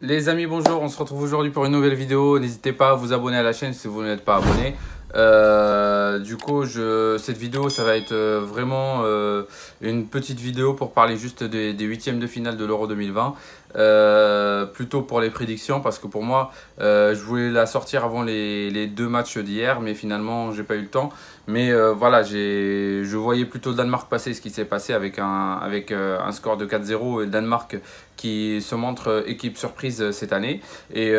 Les amis, bonjour, on se retrouve aujourd'hui pour une nouvelle vidéo. N'hésitez pas à vous abonner à la chaîne si vous n'êtes pas abonné. Cette vidéo, ça va être vraiment une petite vidéo pour parler juste des huitièmes de finale de l'Euro 2020. Plutôt pour les prédictions, parce que pour moi, je voulais la sortir avant les deux matchs d'hier, mais finalement, j'ai pas eu le temps. Mais voilà, je voyais plutôt le Danemark passer, ce qui s'est passé avec un score de 4-0 et le Danemark qui se montre équipe surprise cette année. Et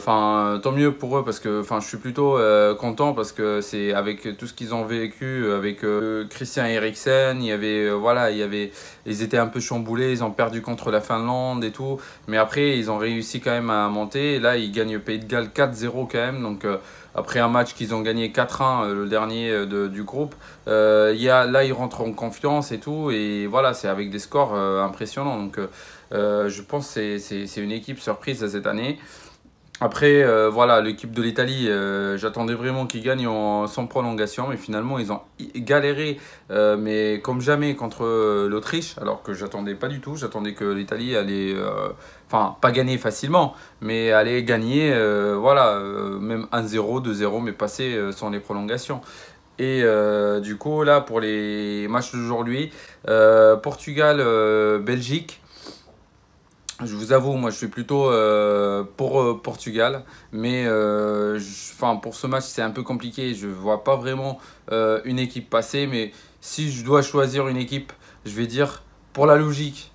tant mieux pour eux, parce que je suis plutôt content, parce que c'est avec tout ce qu'ils ont vécu avec Christian Eriksen, ils étaient un peu chamboulés, ils ont perdu contre la Finlande et tout, mais après ils ont réussi quand même à monter. Et là ils gagnent Pays de Galles 4-0 quand même, donc après un match qu'ils ont gagné 4-1, le dernier du groupe, là ils rentrent en confiance et tout, et voilà, c'est avec des scores impressionnants. Donc je pense que c'est une équipe surprise cette année. Après, voilà, l'équipe de l'Italie, j'attendais vraiment qu'ils gagnent sans prolongation, mais finalement, ils ont galéré, mais comme jamais contre l'Autriche, alors que j'attendais pas du tout. J'attendais que l'Italie allait, pas gagner facilement, mais allait gagner, même 1-0, 2-0, mais passer sans les prolongations. Et du coup, là, pour les matchs d'aujourd'hui, Portugal-Belgique. Je vous avoue, moi je suis plutôt pour Portugal, mais pour ce match c'est un peu compliqué. Je ne vois pas vraiment une équipe passer, mais si je dois choisir une équipe, je vais dire pour la logique.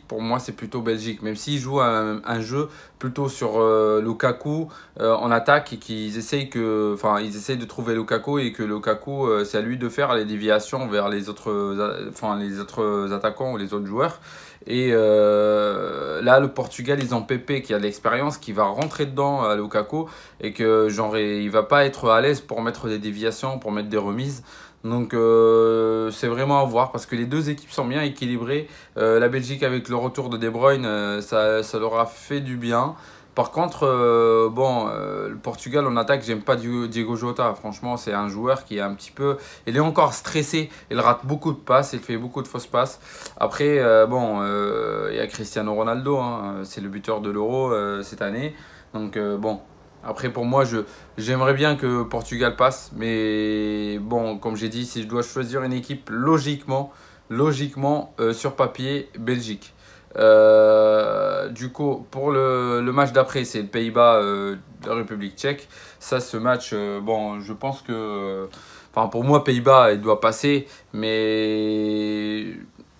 Pour moi c'est plutôt Belgique, même s'ils jouent un jeu plutôt sur Lukaku en attaque, et qu'ils essayent ils essayent de trouver Lukaku, et que Lukaku c'est à lui de faire les déviations vers les autres attaquants ou les autres joueurs. Et là, le Portugal, ils ont Pepe qui a de l'expérience, qui va rentrer dedans à Lukaku, et que il va pas être à l'aise pour mettre des déviations, pour mettre des remises. Donc c'est vraiment à voir, parce que les deux équipes sont bien équilibrées. La Belgique, avec le retour de De Bruyne, ça leur a fait du bien. Par contre, le Portugal en attaque, j'aime pas Diego Jota. Franchement, c'est un joueur qui est un petit peu... Il est encore stressé, il rate beaucoup de passes, il fait beaucoup de fausses passes. Après, il y a Cristiano Ronaldo, hein, c'est le buteur de l'Euro cette année. Donc après pour moi, j'aimerais bien que Portugal passe. Mais bon, comme j'ai dit, si je dois choisir une équipe, logiquement sur papier, Belgique. Du coup, pour le match d'après, c'est le Pays-Bas, la République tchèque. Ça, ce match, je pense que... pour moi, Pays-Bas, il doit passer. Mais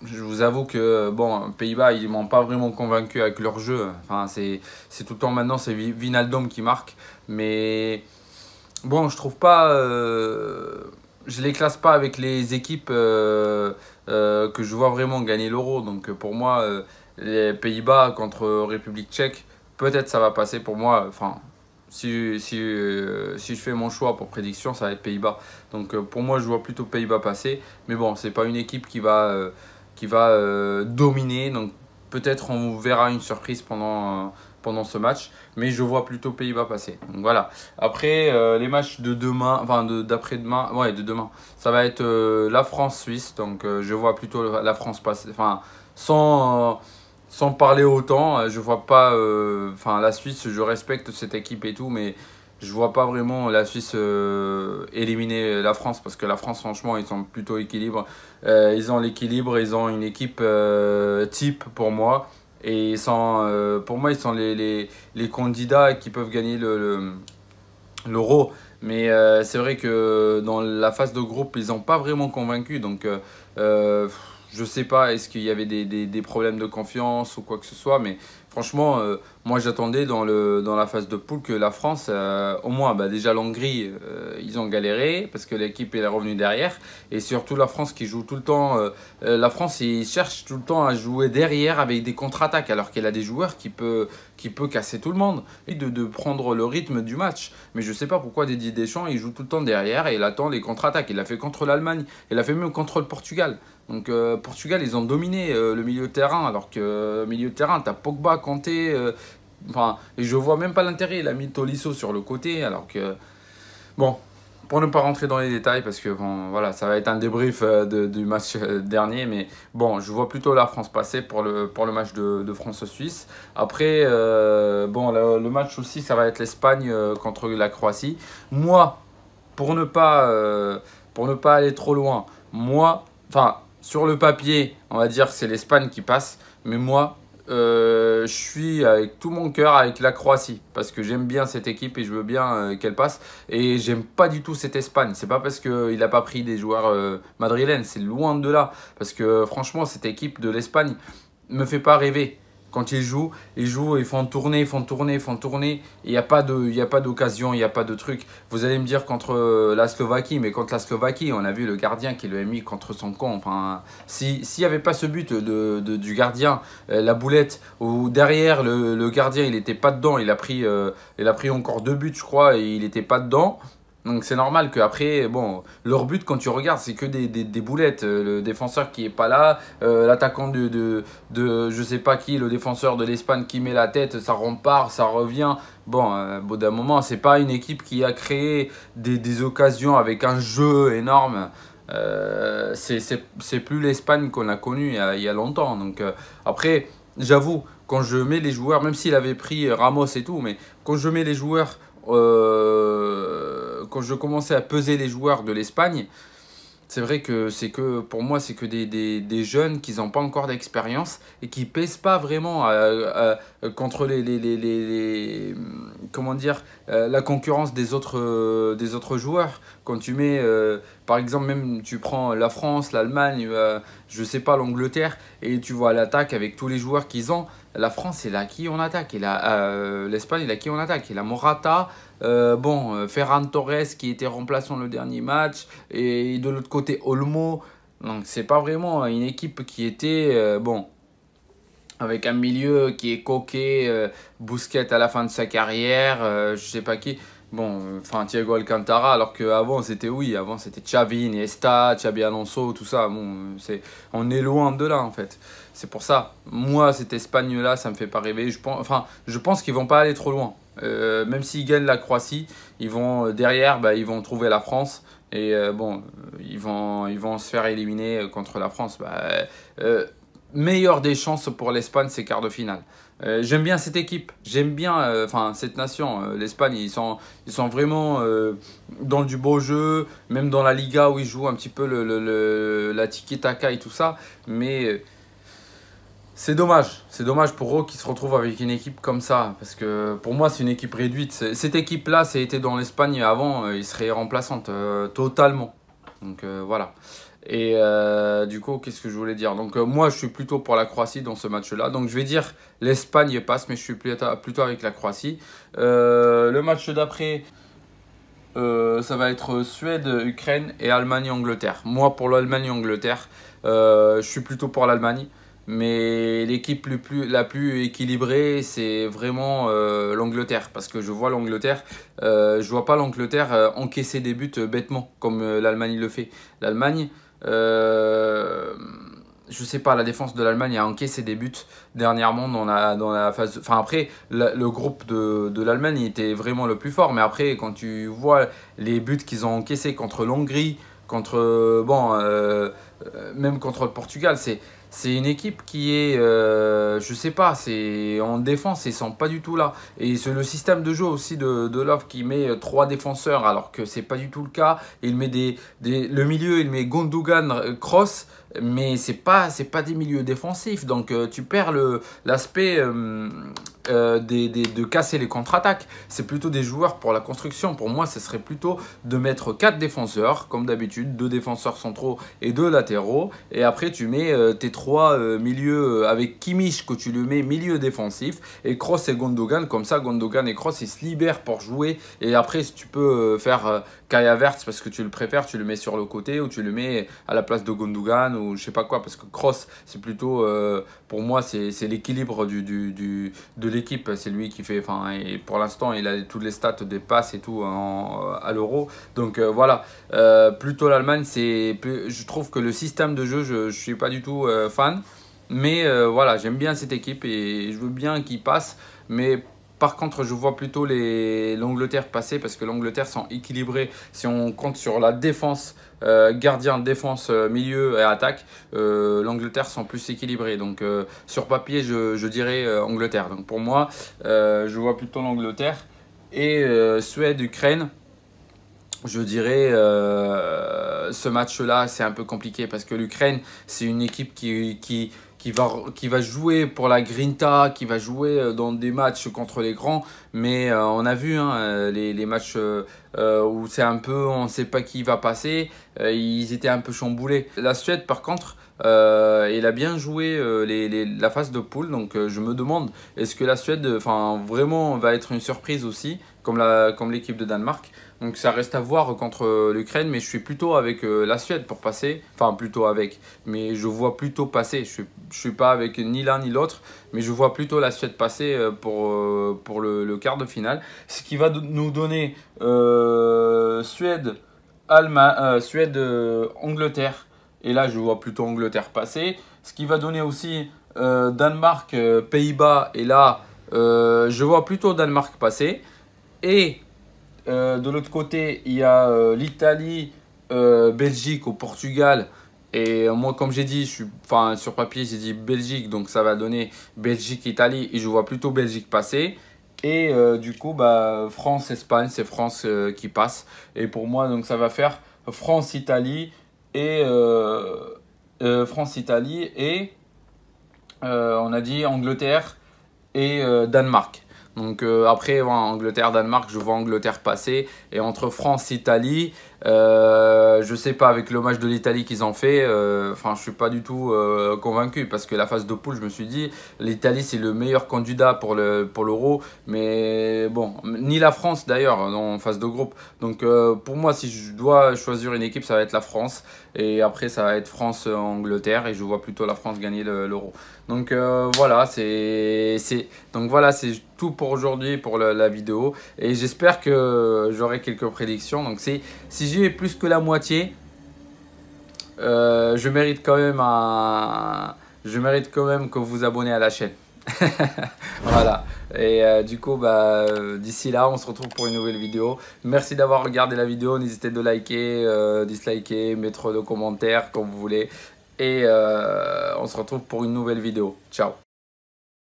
je vous avoue que, Pays-Bas, ils m'ont pas vraiment convaincu avec leur jeu. C'est tout le temps maintenant, c'est Wijnaldum qui marque. Mais bon, je trouve pas... je les classe pas avec les équipes que je vois vraiment gagner l'Euro. Donc pour moi... les Pays-Bas contre République tchèque, peut-être ça va passer pour moi. Si je fais mon choix pour prédiction, ça va être Pays-Bas. Donc pour moi, je vois plutôt Pays-Bas passer. Mais bon, c'est pas une équipe qui va dominer. Donc peut-être on verra une surprise pendant ce match. Mais je vois plutôt Pays-Bas passer. Donc voilà. Après, les matchs de demain, d'après-demain, de demain, ça va être la France-Suisse. Donc je vois plutôt la France passer. Sans parler autant, je vois pas. La Suisse, je respecte cette équipe et tout, mais je vois pas vraiment la Suisse éliminer la France, parce que la France, franchement, ils sont plutôt équilibrés. Ils ont l'équilibre, ils ont une équipe type pour moi. Et pour moi, ils sont les candidats qui peuvent gagner l'Euro. Mais c'est vrai que dans la phase de groupe, ils n'ont pas vraiment convaincu. Donc, je sais pas, est-ce qu'il y avait des problèmes de confiance ou quoi que ce soit. Mais franchement, moi j'attendais dans la phase de poule que la France, au moins, déjà l'Hongrie, ils ont galéré parce que l'équipe est revenue derrière. Et surtout la France qui joue tout le temps. La France, ils cherchent tout le temps à jouer derrière avec des contre-attaques, alors qu'elle a des joueurs qui peut casser tout le monde et de prendre le rythme du match. Mais je sais pas pourquoi Didier Deschamps, il joue tout le temps derrière et il attend les contre-attaques. Il l'a fait contre l'Allemagne, il l'a fait même contre le Portugal. Donc Portugal, ils ont dominé le milieu de terrain, alors que milieu de terrain, t'as Pogba, Kanté, et je vois même pas l'intérêt. Il a mis Tolisso sur le côté, alors que bon, pour ne pas rentrer dans les détails, parce que bon, voilà, ça va être un débrief du match dernier, mais bon, je vois plutôt la France passer pour le match de France-Suisse. Après, bon, le match aussi, ça va être l'Espagne contre la Croatie. Moi, pour ne pas aller trop loin, moi, enfin, sur le papier, on va dire que c'est l'Espagne qui passe, mais moi, je suis avec tout mon cœur avec la Croatie parce que j'aime bien cette équipe et je veux bien qu'elle passe. Et j'aime pas du tout cette Espagne. C'est pas parce qu'il n'a pas pris des joueurs madrilènes, c'est loin de là. Parce que franchement, cette équipe de l'Espagne me fait pas rêver. Quand ils jouent, ils font tourner, ils font tourner, ils font tourner. Il n'y a pas d'occasion, il n'y a pas de truc. Vous allez me dire contre la Slovaquie, mais contre la Slovaquie, on a vu le gardien qui l'a mis contre son camp. Enfin, s'il n'y avait pas ce but du gardien, la boulette, ou derrière le gardien, il n'était pas dedans. Il a pris encore 2 buts, je crois, et il n'était pas dedans. Donc c'est normal qu'après, bon, leur but quand tu regardes, c'est que des boulettes. Le défenseur qui est pas là, l'attaquant de je sais pas qui, le défenseur de l'Espagne qui met la tête, ça repart, ça revient. Bon, au bout d'un moment, c'est pas une équipe qui a créé des occasions avec un jeu énorme. C'est plus l'Espagne qu'on a connue il y a longtemps. Donc après, j'avoue, quand je mets les joueurs, même s'il avait pris Ramos et tout, mais quand je mets les joueurs quand je commençais à peser les joueurs de l'Espagne, c'est vrai que pour moi, c'est que des jeunes qui n'ont pas encore d'expérience et qui pèsent pas vraiment contre comment dire, la concurrence des autres joueurs. Quand tu mets, par exemple, même tu prends la France, l'Allemagne, je sais pas, l'Angleterre, et tu vois l'attaque avec tous les joueurs qu'ils ont. La France, elle a qui on attaque? L'Espagne, elle a qui on attaque? Il a Morata, Ferran Torres qui était remplaçant le dernier match, et de l'autre côté Olmo. Donc c'est pas vraiment une équipe qui était avec un milieu qui est coquet, Busquets à la fin de sa carrière, je sais pas qui. Bon, enfin Thiago Alcantara, alors qu'avant c'était avant c'était Xavi, Iniesta, Xabi Alonso, tout ça. Bon, on est loin de là en fait. C'est pour ça. Moi, cette Espagne-là, ça me fait pas rêver. Je pense qu'ils vont pas aller trop loin. Même s'ils gagnent la Croatie, ils vont derrière, ils vont trouver la France. Et ils vont se faire éliminer contre la France. Meilleure des chances pour l'Espagne, c'est quart de finale. J'aime bien cette équipe, j'aime bien cette nation. L'Espagne, ils sont vraiment dans du beau jeu, même dans la Liga où ils jouent un petit peu la tiki-taka et tout ça. Mais c'est dommage pour eux qu'ils se retrouvent avec une équipe comme ça. Parce que pour moi, c'est une équipe réduite. Cette équipe-là, ça a été dans l'Espagne avant, ils seraient remplaçantes totalement. Donc voilà. Et du coup, qu'est-ce que je voulais dire? Donc moi, je suis plutôt pour la Croatie dans ce match-là. Donc je vais dire l'Espagne passe, mais je suis plutôt avec la Croatie. Le match d'après, ça va être Suède, Ukraine et Allemagne-Angleterre. Moi, pour l'Allemagne-Angleterre, je suis plutôt pour l'Allemagne. Mais l'équipe la plus équilibrée, c'est vraiment l'Angleterre. Parce que je vois l'Angleterre, je vois pas l'Angleterre encaisser des buts bêtement, comme l'Allemagne le fait. L'Allemagne, je sais pas, la défense de l'Allemagne a encaissé des buts dernièrement dans la phase. Enfin, après, le groupe de l'Allemagne était vraiment le plus fort. Mais après, quand tu vois les buts qu'ils ont encaissés contre l'Hongrie, même contre le Portugal, c'est une équipe qui est, je sais pas, c'est en défense, ils sont pas du tout là. Et c'est le système de jeu aussi de Love qui met 3 défenseurs alors que c'est pas du tout le cas. Il met le milieu, il met Gundogan, Kroos, mais c'est pas des milieux défensifs. Donc tu perds l'aspect de casser les contre-attaques. C'est plutôt des joueurs pour la construction. Pour moi, ce serait plutôt de mettre 4 défenseurs, comme d'habitude, 2 défenseurs centraux et 2 latéraux. Et après, tu mets tes 3 milieux avec Kimmich, que tu le mets milieu défensif, et Kroos et Gundogan. Comme ça, Gundogan et Kroos, ils se libèrent pour jouer. Et après, si tu peux faire Kai Havertz, parce que tu le préfères, tu le mais sur le côté, ou tu le mets à la place de Gundogan, ou je sais pas quoi, parce que Kroos, c'est plutôt, pour moi, c'est l'équilibre de l'équipe. C'est lui qui fait, et pour l'instant, il a toutes les stats des passes et tout à l'Euro. Donc voilà, plutôt l'Allemagne, je trouve que le système de jeu, je suis pas du tout fan. Mais voilà, j'aime bien cette équipe et je veux bien qu'il passe. Mais Par contre, je vois plutôt l'Angleterre passer parce que l'Angleterre sont équilibrés. Si on compte sur la défense, gardien, défense, milieu et attaque, l'Angleterre sont plus équilibrés. Donc sur papier, je dirais Angleterre. Donc pour moi, je vois plutôt l'Angleterre. Et Suède-Ukraine, je dirais ce match-là, c'est un peu compliqué parce que l'Ukraine, c'est une équipe qui va jouer pour la grinta, qui va jouer dans des matchs contre les grands. Mais on a vu hein, les matchs où c'est un peu, on ne sait pas qui va passer. Ils étaient un peu chamboulés. La Suède, par contre, il a bien joué la phase de poule. Donc je me demande, est-ce que la Suède vraiment va être une surprise aussi, comme l'équipe de Danemark. Donc ça reste à voir contre l'Ukraine, mais je suis plutôt avec la Suède pour passer. Enfin, plutôt avec, mais je vois plutôt passer. Je suis pas avec ni l'un ni l'autre, mais je vois plutôt la Suède passer pour le quart de finale. Ce qui va nous donner Suède, Angleterre. Et là, je vois plutôt Angleterre passer. Ce qui va donner aussi Danemark, Pays-Bas. Et là, je vois plutôt Danemark passer. Et de l'autre côté, il y a l'Italie, Belgique au Portugal. Et moi, comme j'ai dit, sur papier, j'ai dit Belgique. Donc, ça va donner Belgique-Italie. Et je vois plutôt Belgique passer. Et du coup, France-Espagne, c'est France qui passe. Et pour moi, donc, ça va faire France-Italie et France-Italie et on a dit Angleterre et Danemark. Donc après, voilà, Angleterre-Danemark, je vois Angleterre passer. Et entre France-Italie, je sais pas, avec le match de l'Italie qu'ils ont fait, je suis pas du tout convaincu. Parce que la phase de poule, je me suis dit, l'Italie, c'est le meilleur candidat pour l'Euro. Mais bon, ni la France d'ailleurs, en phase de groupe. Donc pour moi, si je dois choisir une équipe, ça va être la France. Et après, ça va être France-Angleterre. Et je vois plutôt la France gagner l'Euro. Donc voilà, c'est tout pour aujourd'hui, pour la vidéo. Et j'espère que j'aurai quelques prédictions. Donc si j'ai plus que la moitié, je mérite quand même que vous vous abonnez à la chaîne. Voilà. Et du coup, d'ici là, on se retrouve pour une nouvelle vidéo. Merci d'avoir regardé la vidéo. N'hésitez pas de liker, disliker, mettre de commentaires comme vous voulez. Et on se retrouve pour une nouvelle vidéo. Ciao.